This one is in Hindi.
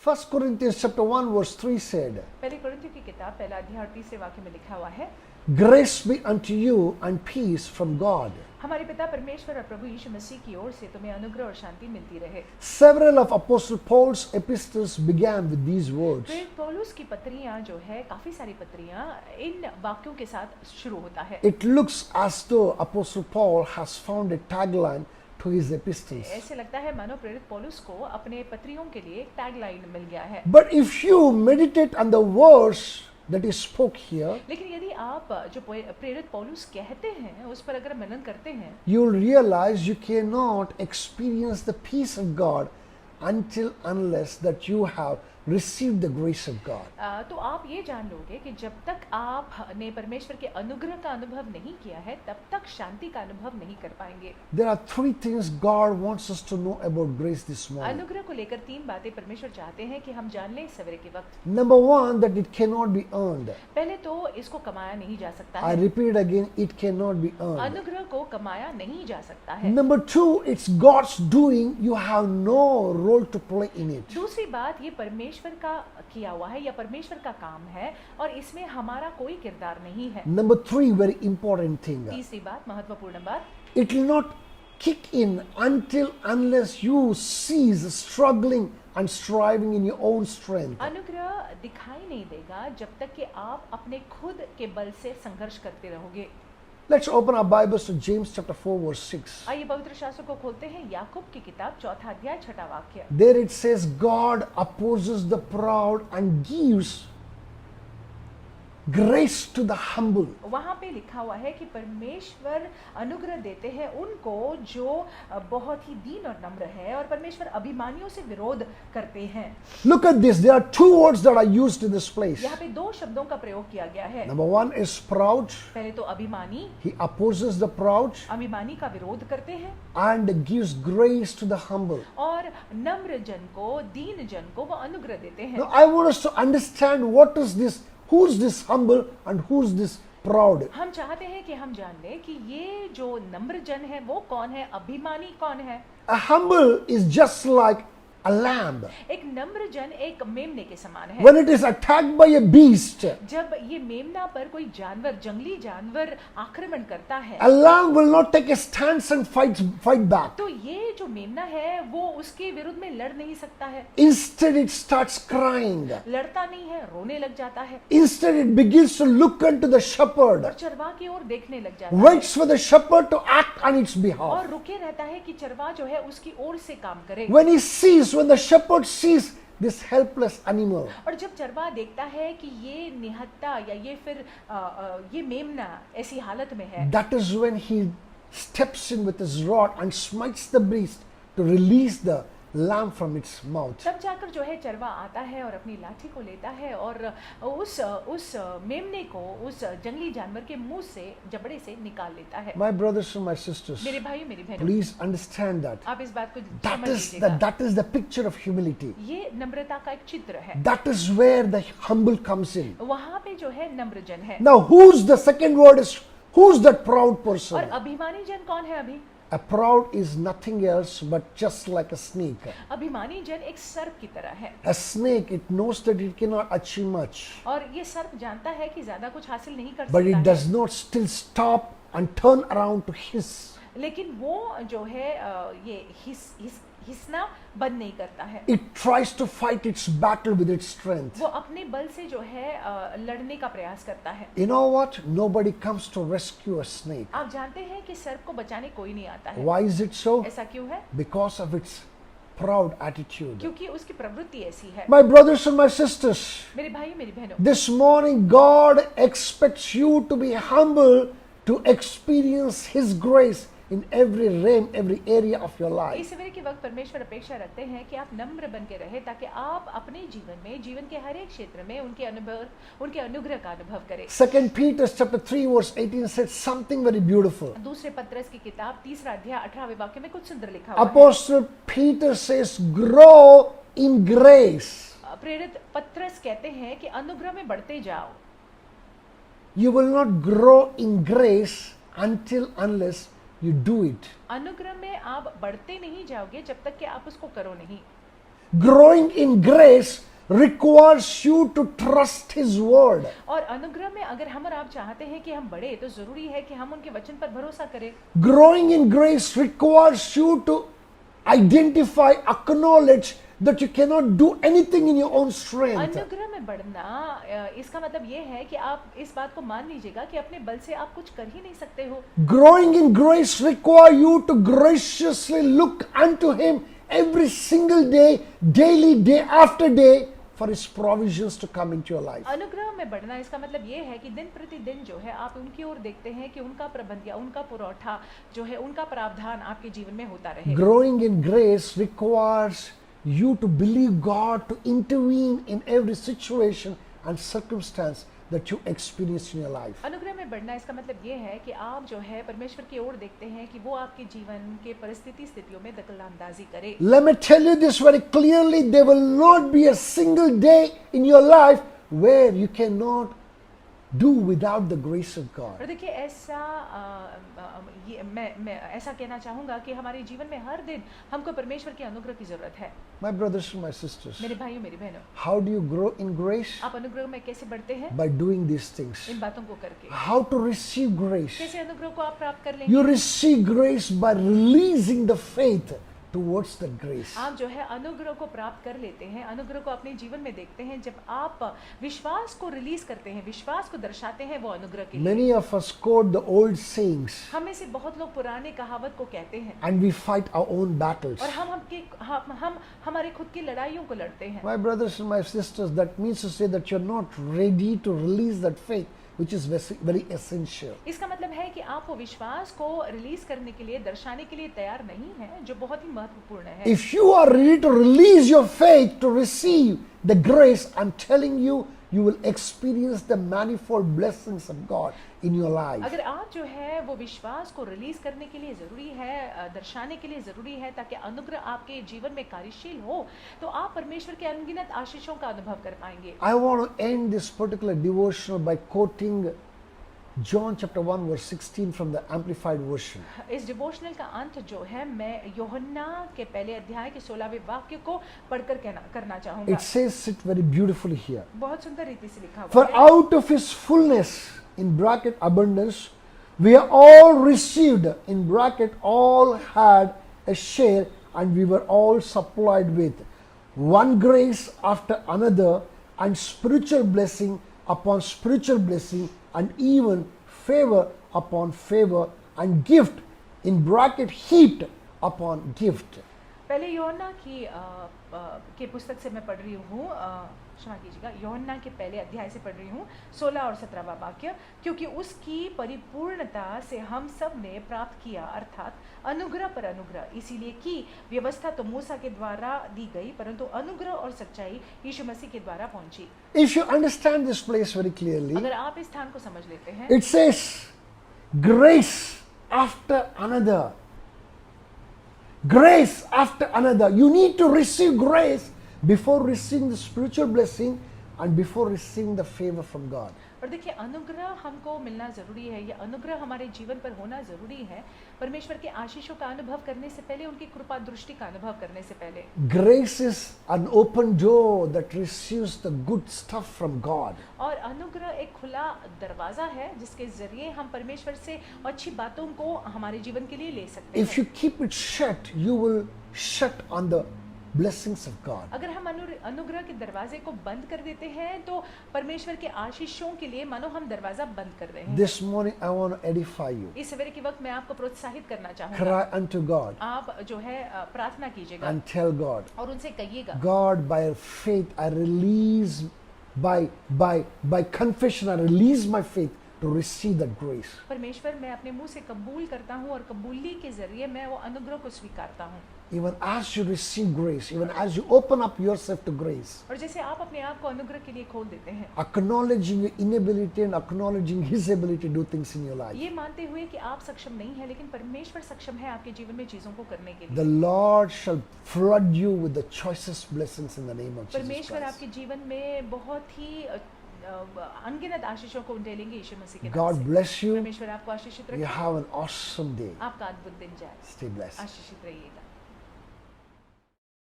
1 Corinthians chapter 1 verse 3 said, पहली कुरिन्थियों की किताब पहला अध्याय और 30वें वाक्य में लिखा हुआ है, grace be unto you and peace from God. हमारे पिता परमेश्वर और प्रभु यीशु मसीह की ओर से तुम्हें अनुग्रह और शांति मिलती रहे। Several of Apostle Paul's epistles began with these words. प्रेरित पौलुस की पत्रियां जो है, काफी सारी पत्रियां इन वाक्यों के साथ शुरू होता है। It looks as though Apostle Paul has found a tagline to his epistles. ऐसे लगता है मानो प्रेरित पौलुस को अपने पत्रियों के लिए एक टैगलाइन मिल गया है। But if you meditate on the words that he spoke here, लेकिन यदि आप जो प्रेरित पौलुस कहते हैं उस पर अगर मनन करते हैं, you'll realize you cannot experience the peace of God until unless that you have received the grace of God. तो आप ये जान लोगे कि जब तक आपने परमेश्वर के अनुग्रह का अनुभव नहीं किया है तब तक शांति का अनुभव नहीं कर पाएंगे। There are three things God wants us to know about grace this morning. अनुग्रह को लेकर तीन बातें परमेश्वर चाहते हैं कि हम जान लें सवेरे के वक्त। Number one, that it cannot be earned. पहले तो इसको कमाया नहीं जा सकता I है। repeat again, it cannot be earned. अनुग्रह को कमाया नहीं जा सकता है। Number two, it's God's doing. You have no role to play in it. दूसरी बात, ये परमेश्वर का किया हुआ है या परमेश्वर का काम है और इसमें हमारा कोई किरदार नहीं है। Number three, very important thing. तीसरी बात, महत्वपूर्ण बात, It will not kick in until unless you cease struggling and striving in your own strength. अनुग्रह दिखाई नहीं देगा जब तक कि आप अपने खुद के बल से संघर्ष करते रहोगे। Let's open our Bibles to James chapter 4 verse 6. आइए पवित्र शास्त्र को खोलते हैं, याकूब की किताब चौथा अध्याय छठा वाक्य। There it says, God opposes the proud and gives grace to the humble. वहाँ पे लिखा हुआ है कि परमेश्वर अनुग्रह देते हैं उनको जो बहुत ही दीन और नम्र है और परमेश्वर अभिमानियों से विरोध करते हैं। Look at this. There are two words that are used in this place. यहाँ पे दो शब्दों का प्रयोग किया गया है। Number one is proud. पहले तो अभिमानी, He opposes the proud अभिमानी का विरोध करते हैं and gives grace to the humble. और नम्र जन को, दीन जन को वो अनुग्रह देते हैं। Now I want us to understand what is this, who's this humble and who's this proud. हम चाहते हैं कि हम जान लें कि ये जो नम्र जन है वो कौन है, अभिमानी कौन है। A humble is just like a lamb. एक नम्र जन एक मेमने के समान है। When it is attacked by a beast, जब ये मेमना पर कोई जानवर, जंगली जानवर आक्रमण करता है, a lamb will not take a stance and fight back. तो ये जो मेमना है वो उसके विरुद्ध में लड़ नहीं सकता है। Instead it starts crying. लड़ता नहीं है, रोने लग जाता है Instead it begins to look unto the shepherd, और चरवाह की ओर देखने लग जाता है waits for the shepherd to act on its behalf. और रुके रहता है कि चरवाह जो है उसकी ओर से काम करे। When the shepherd sees this helpless animal, और जब चरवाह देखता है कि ये निहत्ता या ये फिर ये मेमना ऐसी हालत में है, that is when he steps in with his rod and smites the beast to release the lamb from its mouth. तब जाकर जो है चरवाह आता है और अपनी लाठी को लेता है और उस मेमने को उस जंगली जानवर के मुंह से, जबड़े से निकाल लेता है। My brothers and my sisters, मेरे भाई मेरी बहनों, please understand that. आप इस बात को That समझ is लीजिएगा। that is the picture of humility. ये नम्रता का एक चित्र है। That is where the humble comes in. वहाँ पे जो है नम्र जन है। Now, who's the second word is who's that proud और person? अभिमानी जन कौन है? अभी A proud is nothing else but just like a snake. अभिमानी जन एक सर्प की तरह है A snake, it knows that it cannot achieve much, और ये सर्प जानता है कि ज्यादा कुछ हासिल नहीं कर but सकता it है, does not still stop and turn around to hiss. लेकिन वो जो है ये हिसना बंद नहीं करता है। It tries to fight its battle with its strength. वो अपने बल से जो है लड़ने का प्रयास करता है। You know what? Nobody comes to rescue a snake. आप जानते हैं कि सर्प को बचाने कोई नहीं आता है। Why is it so? ऐसा क्यों है? Because of its proud attitude. क्योंकि उसकी प्रवृत्ति ऐसी है। My brothers and my sisters, मेरे भाई मेरी बहनों, this morning God expects you to be humble to experience His grace in every realm, every area of your life. इस सवेरे के वक्त परमेश्वर अपेक्षा रखते हैं कि आप नम्र बन के रहे ताकि आप अपने जीवन में, जीवन के हर एक क्षेत्र में उनके अनुग्रह का अनुभव करें। 2 Peter chapter 3 verse 18 says something very beautiful. दूसरे पत्रस की किताब तीसरा अध्याय 18वें वाक्य में कुछ सुंदर लिखा हुआ है। Apostle Peter says, grow in grace. प्रेरित पत्रस कहते हैं कि अनुग्रह में बढ़ते जाओ। You will not grow in grace unless you do it. अनुग्रह में आप बढ़ते नहीं जाओगे जब तक कि आप उसको करो नहीं। Growing in grace requires you to trust His word. और अनुग्रह में अगर हम और आप चाहते हैं कि हम बढ़े तो जरूरी है कि हम उनके वचन पर भरोसा करें। Growing in grace requires you to identify, acknowledge that you cannot do anything in your own strength. अनुग्रह में बढ़ना इसका मतलब ये है कि आप इस बात को मान लीजिएगा कि अपने बल से आप कुछ कर ही नहीं सकते हो। Growing in grace requires you to graciously look unto Him every single day, daily, day after day, for His provisions to come into your life. अनुग्रह में बढ़ना इसका मतलब ये है कि दिन प्रतिदिन जो है आप उनकी ओर देखते हैं कि उनका प्रबंध या उनका पुरौठा जो है उनका प्रावधान आपके जीवन में होता रहे। Growing in grace requires you to believe God to intervene in every situation and circumstance that you experience in your life. अनुग्रह में बढ़ना इसका मतलब ये है कि आप जो है परमेश्वर की ओर देखते हैं कि वो आपके जीवन के परिस्थिति स्थितियों में दखलंदाजी करे। Let me tell you this very clearly, there will not be a single day in your life where you cannot do without the grace of God. और देखिए ऐसा मैं ऐसा कहना चाहूँगा कि हमारे जीवन में हर दिन हमको परमेश्वर के अनुग्रह की जरूरत है। My brothers and my sisters, मेरे भाइयों मेरी बहनों, how do you grow in grace? आप अनुग्रह में कैसे बढ़ते हैं? By doing these things. इन बातों को करके। How to receive grace? कैसे अनुग्रह को आप प्राप्त कर लेंगे? You receive grace by releasing the faith towards the grace. आप जो है अनुग्रह को प्राप्त कर लेते हैं, अनुग्रह को अपने जीवन में देखते हैं जब आप विश्वास को रिलीज करते हैं, विश्वास को दर्शाते हैं वो अनुग्रह के लिए। Many of us quote the old sayings हम में से बहुत लोग पुराने कहावत को कहते हैं and we fight our own battles. और हम हमारे खुद की लड़ाइयों को लड़ते हैं। My brothers and my sisters, that means to say that you're not ready to release that faith, which is very essential. इसका मतलब है कि आप वो विश्वास को रिलीज करने के लिए, दर्शाने के लिए तैयार नहीं हैं, जो बहुत ही महत्वपूर्ण है। If you are ready to release your faith to receive the grace, I'm telling you, you will experience the manifold blessings of God in your life. अगर आप जो है वो विश्वास को रिलीज करने के लिए जरूरी है, दर्शाने के लिए जरूरी है ताकि अनुग्रह आपके जीवन में कार्यशील हो, तो आप परमेश्वर के अनगिनत आशीषों का अनुभव कर पाएंगे। I want to end this particular devotional by quoting John chapter 1 verse 16 from the Amplified Version. इस डिवोशनल का अंत जो है मैं यूहन्ना के पहले अध्याय के 16वें वाक्य को पढ़कर करना चाहूंगा। It says it very beautifully here. बहुत सुंदर रीति से लिखा हुआ For है। out of His fullness, in bracket abundance, we are all received, in bracket all had a share, and we were all supplied with one grace after another, and spiritual blessing upon spiritual blessing, and even favor upon favor, and gift, in bracket heaped upon gift. पहले यूहन्ना की पुस्तक से मैं पढ़ रही हूँ, क्षमा कीजिएगा, यूहन्ना के पहले अध्याय से पढ़ रही हूँ 16 और 17वां वाक्य। क्योंकि उसकी परिपूर्णता से हम सब ने प्राप्त किया, अर्थात अनुग्रह पर अनुग्रह, इसीलिए कि व्यवस्था तो मूसा के द्वारा दी गई, परंतु अनुग्रह और सच्चाई यीशु मसीह के द्वारा पहुंची। If you understand this place very clearly, अगर आप इस स्थान को समझ लेते हैं, it says grace after another. Grace after another. You need to receive grace before receiving the spiritual blessing and before receiving the favor from God. और देखिए अनुग्रह हमको मिलना जरूरी है, ये अनुग्रह हमारे जीवन पर होना जरूरी है परमेश्वर के आशीषों का अनुभव करने से पहले, उनकी कृपा दृष्टि का अनुभव करने से पहले। Grace is an open door that receives the good stuff from God. और अनुग्रह एक खुला दरवाजा है जिसके जरिए हम परमेश्वर से अच्छी बातों को हमारे जीवन के लिए ले सकते If हैं। you keep it shut, you will shut on the blessings of God. अगर हम अनुग्रह के दरवाजे को बंद कर देते हैं तो परमेश्वर के आशीषों के लिए मानो हम दरवाजा बंद कर रहे हैं। This morning I want to edify you. इस सवेरे के वक्त मैं आपको प्रोत्साहित करना चाहूंगा। Cry unto God आप जो है प्रार्थना कीजिएगा and tell God, और उनसे कहिएगा, God, by faith I release, by confession I release my faith to receive that grace. परमेश्वर मैं अपने मुंह से कबूल करता हूँ और कबूली के जरिए मैं वो अनुग्रह को स्वीकारता हूँ। Even as you receive grace, even as you open up yourself to grace, और जैसे आप अपने आप को अनुग्रह के लिए खोल देते हैं, acknowledging your inability and acknowledging His ability to do things in your life, ये मानते हुए कि आप सक्षम नहीं है लेकिन परमेश्वर सक्षम है आपके जीवन में चीजों को करने के लिए। the Lord shall flood you with the choicest blessings in the name of Jesus परमेश्वर Christ. आपके जीवन में बहुत ही अनगिनत आशीषों को उंडेलेंगे यीशु मसीह के नाम God से। bless you. परमेश्वर आपको आशीषित You रखे, have an awesome day. आपका अद्भुत दिन जाए, Stay blessed. आशीषित रहिएगा।